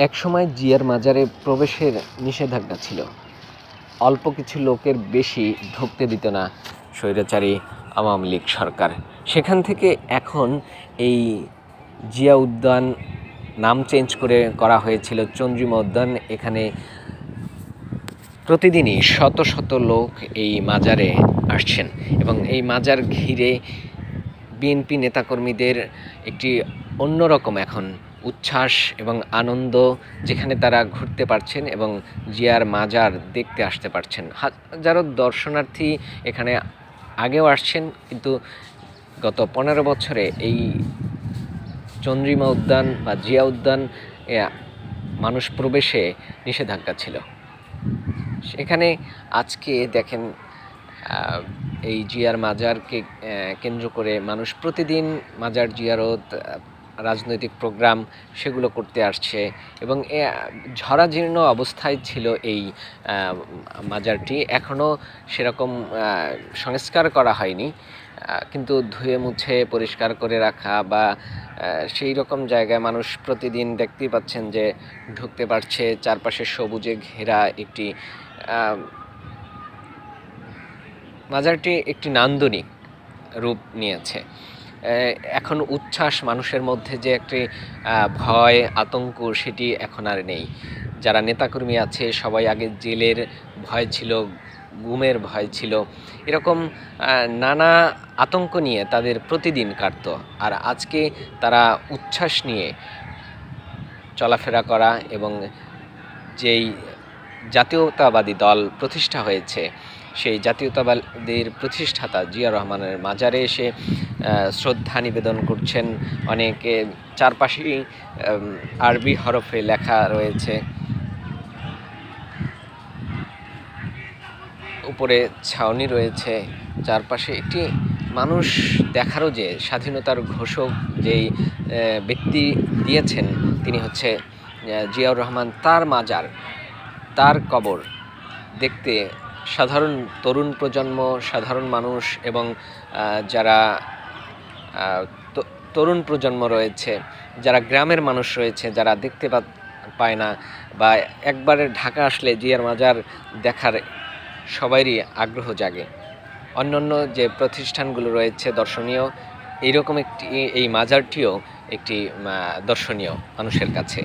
একসময় জিয়ার মাজারে প্রবেশের নিষেধাজ্ঞা ছিল। অল্প কিছু লোকের বেশি ঢুকতে দিত না স্বৈরাচারী আওয়ামী লীগ সরকার। সেখান থেকে এখন এই জিয়া উদ্যান নাম চেঞ্জ করা হয়েছিল চন্দ্রিমা উদ্যান। এখানে প্রতিদিনই শত শত লোক এই মাজারে আসছেন এবং এই মাজার ঘিরে বিএনপি নেতাকর্মীদের একটি অন্যরকম এখন উচ্ছ্বাস এবং আনন্দ, যেখানে তারা ঘুরতে পারছেন এবং জিয়ার মাজার দেখতে আসতে পারছেন। হাজারো দর্শনার্থী এখানে আগেও আসছেন, কিন্তু গত 15 বছরে এই চন্দ্রিমা উদ্যান বা জিয়া উদ্যান মানুষ প্রবেশে নিষেধাজ্ঞা ছিল। সেখানে আজকে দেখেন এই জিয়ার মাজারকে কেন্দ্র করে মানুষ প্রতিদিন মাজার জিয়ারত, রাজনৈতিক প্রোগ্রাম সেগুলো করতে আসছে এবং ঝরাজীর্ণ অবস্থায় ছিল এই মাজারটি। এখনও সেরকম সংস্কার করা হয়নি, কিন্তু ধুয়ে মুছে পরিষ্কার করে রাখা বা সেই রকম জায়গায় মানুষ প্রতিদিন দেখতেই পাচ্ছেন যে ঢুকতে পারছে। চারপাশে সবুজে ঘেরা একটি মাজারটি একটি নান্দনিক রূপ নিয়েছে। এখন উচ্ছ্বাস মানুষের মধ্যে, যে একটি ভয় আতঙ্ক, সেটি এখন আর নেই। যারা নেতাকর্মী আছে সবাই আগে জেলের ভয় ছিল, গুমের ভয় ছিল, এরকম নানা আতঙ্ক নিয়ে তাদের প্রতিদিন কাটত। আর আজকে তারা উচ্ছ্বাস নিয়ে চলাফেরা করা এবং যেই জাতীয়তাবাদী দল প্রতিষ্ঠা হয়েছে সেই জাতীয়তাবাদীর প্রতিষ্ঠাতা জিয়া রহমানের মাজারে এসে শ্রদ্ধা নিবেদন করছেন অনেকে। চারপাশেই আরবি হরফে লেখা রয়েছে, উপরে ছাউনি রয়েছে, চারপাশে একটি মানুষ দেখারও যে স্বাধীনতার ঘোষক যেই ব্যক্তি দিয়েছেন তিনি হচ্ছে জিয়াউর রহমান। তার মাজার, তার কবর দেখতে সাধারণ তরুণ প্রজন্ম, সাধারণ মানুষ এবং যারা তরুণ প্রজন্ম রয়েছে, যারা গ্রামের মানুষ রয়েছে, যারা দেখতে পায় না বা একবারে ঢাকা আসলে জিয়ার মাজার দেখার সবারই আগ্রহ জাগে। অন্যান্য যে প্রতিষ্ঠানগুলো রয়েছে দর্শনীয়, এইরকম এই মাজারটিও একটি দর্শনীয় মানুষের কাছে।